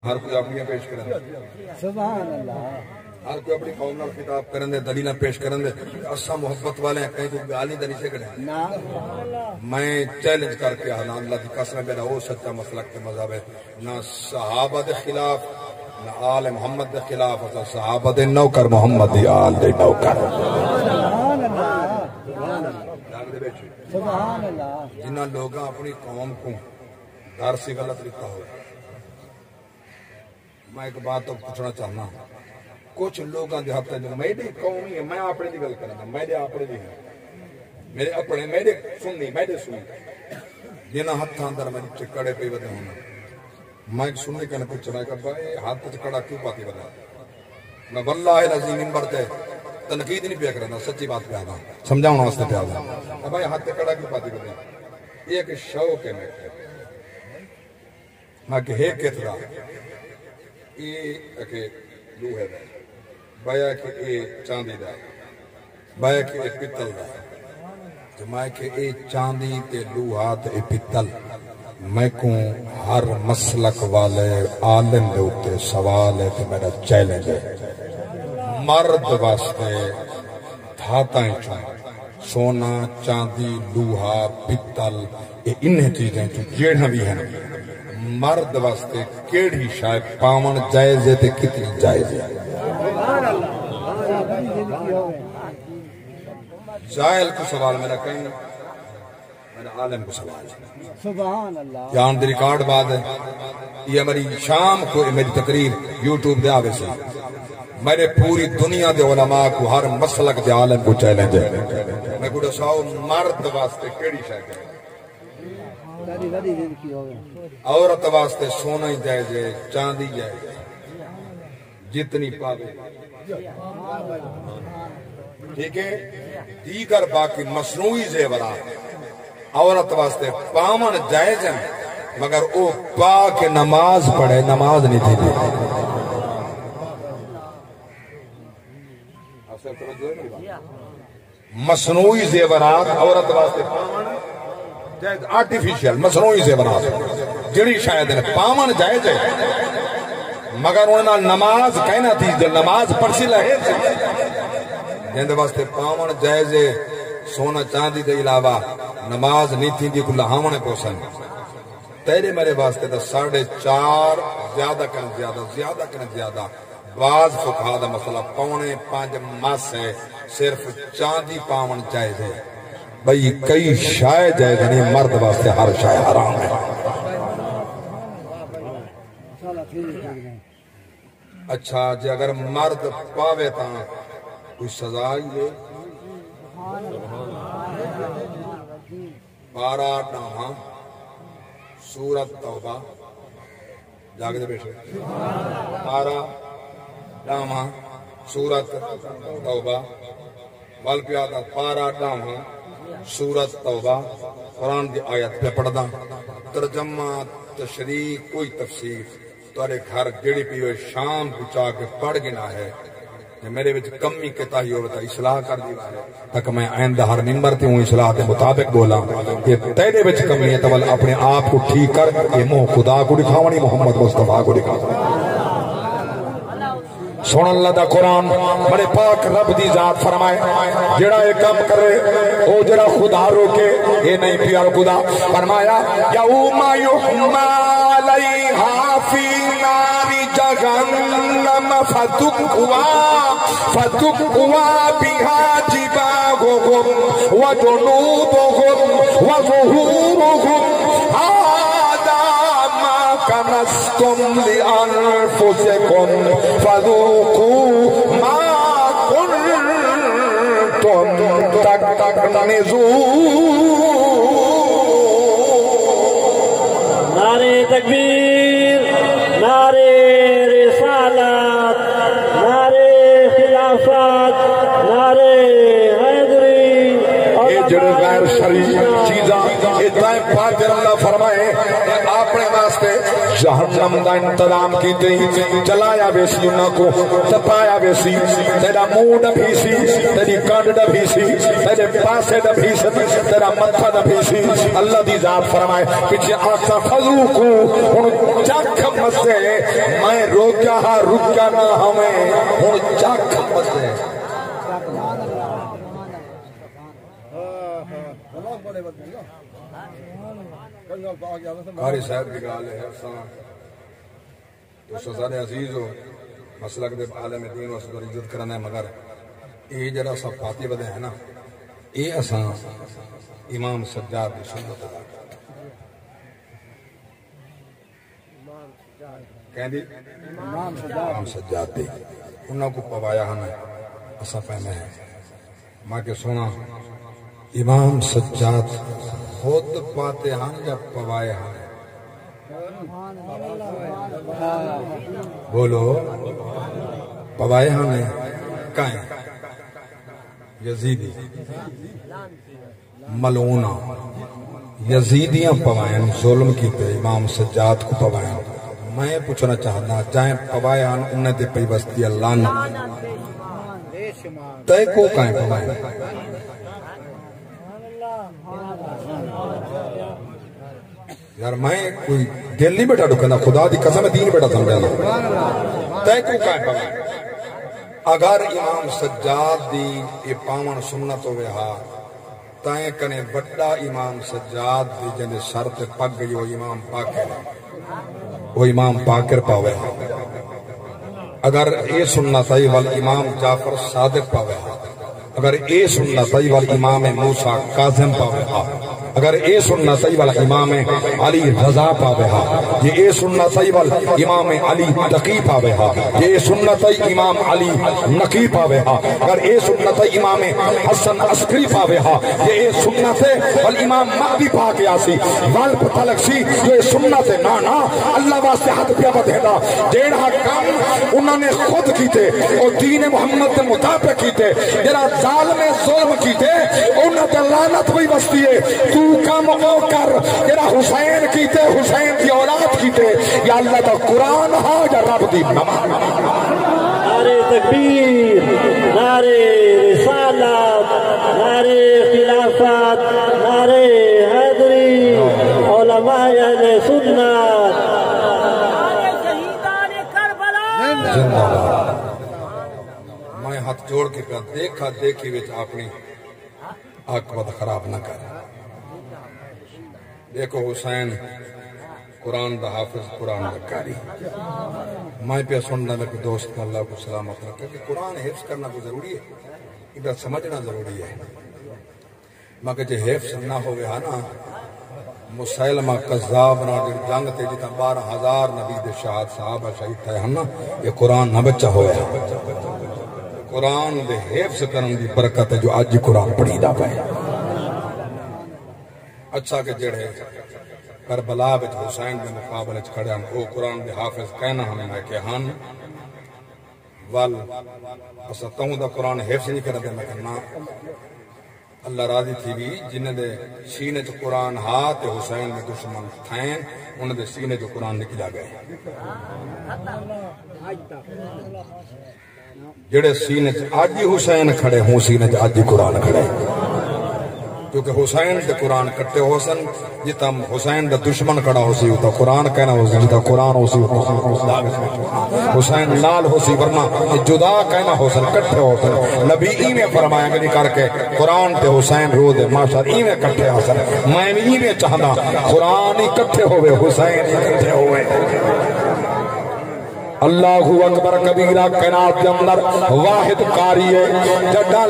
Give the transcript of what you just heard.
ہر کوئی اپنی پیش کریں سبحان اللہ ہر کوئی اپنی قوم نال خطاب کریں دے دلیل پیش کریں دے اساں محبت والے ہیں کہیں کوئی گال نہیں دلی سے کریں میں چیلنج کر کے ہاں اللہ دی قسم میرا وہ سچا مسلک کے مذہب ہے نہ صحابہ دے خلاف نہ آل محمد دے خلاف اصا صحابہ دے نوکر محمد دی آل دے نوکر سبحان اللہ جنہاں لوگاں اپنی قوم کو گھر سے غلط لکھا ہو میں ایک بات تو پوچھنا چاہنا کچھ لوگاں دے ہاتھ جو میری قوم ہی ہے میں اپنے دی گل کرنا میرے اپنے دی ہے میرے اپنے میرے سننی جنہاں ہاتھ اندر میں چکڑے پہ ودے ہونا میں سننے کہنے پوچھنا ہے کہ بھائی ہاتھ چکڑا کیوں پاتی ودا میں واللہ العظیم منبر تے تنقید نہیں پیا کرنا سچی بات پہ آنا سمجھاؤنا واسطے پہ آنا بھائی ہاتھ چکڑا کیوں پاتی ودا یہ ایک شوق ہے میں کہ ہے کتنا یہ کہ لو ہے بایا کہ یہ چاندی دا بایا کہ یہ پتل دا تو میں کہ یہ چاندی تے لوہا تے پتل میں کو ہر مسلک والے عالم دے اتے سوال ہے تو میرا چیلنج ہے مرد واسطے دھاتائیں چاہیں سونا چاندی لوہا پتل یہ انہیں چیزیں جو جیڑھا بھی ہیں مرد واسطے کیڑی شاید پاون جائز ہے تے کتنی جائز ہے جائل کو سوال میرا کہیں میرا عالم کو سوال ہے سبحان اللہ یہاں دی ریکارڈ بات ہے یہ ہماری شام کو میری تقریر یوٹیوب دے آوے سے میرے پوری دنیا دے علماء کو ہر مسلک دے عالم کو چیلنج ہے میں کو دساؤ مرد واسطے کیڑی شاید ہے عورت واسطے سونا ہی جائز ہے چاندی جائز ہے جتنی پاوے ٹھیک ہے دیگر باقی مصنوعی زیورات عورت واسطے پامن جائز ہیں مگر او پا کے نماز پڑھے نماز نہیں تھی مصنوعی زیورات عورت واسطے پامن جائز آرٹیفیشل مصنوعی زیورات جڑی شاید ہے پامن جائز ہے مگر انہاں نماز کہنا تھی جو نماز پڑھسی لہے جندے واسطے پامن جائز ہے سونا چاندی دے علاوہ نماز نہیں تھی دی کو لہاونے پوسن تیرے میرے واسطے دا 4.5 زیادہ کن زیادہ بعض فقہا دا مسئلہ 4.5 مس ہے صرف چاندی پامن جائز ہے بھئی کئی شائع جائز نہیں مرد واسطے ہر شائع حرام ہے اچھا جی اگر مرد پاوے تا کوئی سزا ہی ہے 12 سورت توبہ جاگ دے بیٹھے 12 سورت توبہ بل پیادا 12 سورت توبہ قرآن دی آیت پہ پڑھ دا ترجمہ تشریح کوئی تفسیر تارے گھر جڑی پی ہوئے شام پچا کے پڑھ گنا ہے میرے وچ کمی کتا ہی ہوتا اصلاح کر دی تک میں آئندہ ہر منبر تے ہوں اصلاح کے مطابق بولا کہ تیرے وچ کمی ہے تول اپنے آپ کو ٹھیک کر یہ منہ خدا کو دکھاونی محمد مصطفیٰ کو دکھاونی سن اللہ دا قرآن بڑے پاک رب دی ذات فرمائے جڑا ایک کام کرے او جڑا خدا روکے یہ نہیں پیار خدا فرمایا یوم یحما علیہا فی نار جہنم فتکوا بها جباہہم وجنوبہم وظہورہم کنستم لأنفسکم فذوقوا ما کنتم تکنزون نعرہ تکبیر نعرہ رسالت نعرہ خلافت نعرہ حیدری یہ جڑے غیر شرعی چیزاں اتنا پاک اللہ فرمائے اپنے واسطے جہنم دا انتظام کیتے چلایا ویسی انہاں کو تپایا ویسی تیرا منہ ڈبھی سی تیری کانڈ ڈبھی سی تیرے پاسے ڈبھی سی تیرا متھا ڈبھی سی اللہ دی ذات فرمائے پیچھے آتا فضو کو ان چاک مسے میں روکیا ہاں رکیا نہ ہمیں ان چاک مسے قاری صاحب کی گال ہے تو سزار عزیز ہو مسلک دے عالم دین و صدر عزت کرنا ہے مگر یہ جڑا سب فاتح بدے ہیں نا یہ اساں امام سجاد دی سنت ادا کہیں دی امام سجاد دی انہوں کو پوایا ہمیں اساں پہنے ہیں ماں کے سونا امام سجاد خود پاتے ہاں جب پوائے ہاں بولو پوائے ہاں نے کائیں یزیدی ملعونہ یزیدیاں پوائیں ظلم کی تے امام سجاد کو پوائیں میں پوچھنا چاہتا چاہیں پوائے ہاں انہیں دے پی بستی اللہ نہ تے کو کائیں پوائیں یار میں کوئی دل نہیں بیٹھا ڈکنا خدا دی قسم دین بیٹھا سمجھا نا تے کو کائیں پوائیں اگر امام سجاد دی یہ پاون سنت ہوئے ہاں تائیں کنے بڑا امام سجاد دی جنہیں شرط پگ گئی وہ امام پاکر وہ امام پاکر پاوے ہاں اگر یہ سنت ہے والامام جعفر صادق پاوے ہاں اگر یہ سنت ہے والامام موسیٰ کاظم پاوے ہاں اگر اے سننا صحیح والا امام علی رضا پاوے ہا یہ اے سننا صحیح والا امام علی تقی پاوے ہا یہ سننا صحیح امام علی نقی پاوے ہا اگر اے سننا صحیح امام حسن عسکری پاوے ہا یہ اے سننا سے والامام مہدی پاک یاسی وال پتہ لگ سی جو اے سننا سے نا اللہ واسطے حد پیا بدھینا جیڑا کام انہوں نے خود کیتے اور دین محمد کے مطابق کیتے جیڑا ظالم ظلم کیتے انہوں نے لعنت ہوئی بستی ہے تو کام او کر جرا حسین کیتے حسین کی اولاد کیتے یا اللہ دا قرآن ہا یا رب دی نماز نعرے تکبیر نعرے رسالت نعرے خلافت نعرے حیدری علماء اہل سنت شہیدان کربلا زندہ باد میں ہاتھ جوڑ کے کہا دیکھا دیکھی وچ اپنی عاقبت خراب نہ کر دیکھو حسین قرآن دا حافظ قرآن دا کاری میں پہ سننا میرے دوست کو اللہ کو سلامت رکھے کہ قرآن حفظ کرنا کو ضروری ہے ادھر سمجھنا ضروری ہے مگر جو حفظ نہ ہوئے ہاں نا مسیلمہ قذاب نہ جنگ تے جتا 12,000 نبی دے شہاد صحابہ شہید تھے ہم نا یہ قرآن نہ بچہ ہوئے قرآن دے حفظ کرن دی برکت ہے جو آج قرآن پڑھی دا پائے اچھا کہ جڑے کربلا وچ حسین دے مقابلے وچ کھڑے ہن او قرآن دے حافظ کہنا ہمیں میں کہ ہن ول اسا توں دا قرآن حفظ نہیں کردے میں کہنا اللہ راضی تھی بھی جنہیں دے سینے چ قرآن ہا تے حسین دے دشمن تھیں انہیں دے سینے چ قرآن نکلا گئے جڑے سینے چ آج ہی حسین کھڑے ہوں سینے چ آج ہی قرآن کھڑے کیونکہ حسین دے قرآن کٹے ہو سن جتا حسین دے دشمن کڑا ہو سی ہوتا قرآن کہنا ہو سی جتا قرآن ہو سی ہوتا حسین لال ہو سی ورنہ جدا کہنا ہو سن کٹے ہو سن نبی ایمیں فرمایا گلی کر کے قرآن تے حسین رو دے ماشاء ایمیں کٹے ہو سن میں بھی ایمیں چاہنا قرآن ہی کٹے ہوئے حسین ہی کٹے ہوئے اللہ اکبر کبیرہ کائنات کے اندر واحد قاری ہے جڑا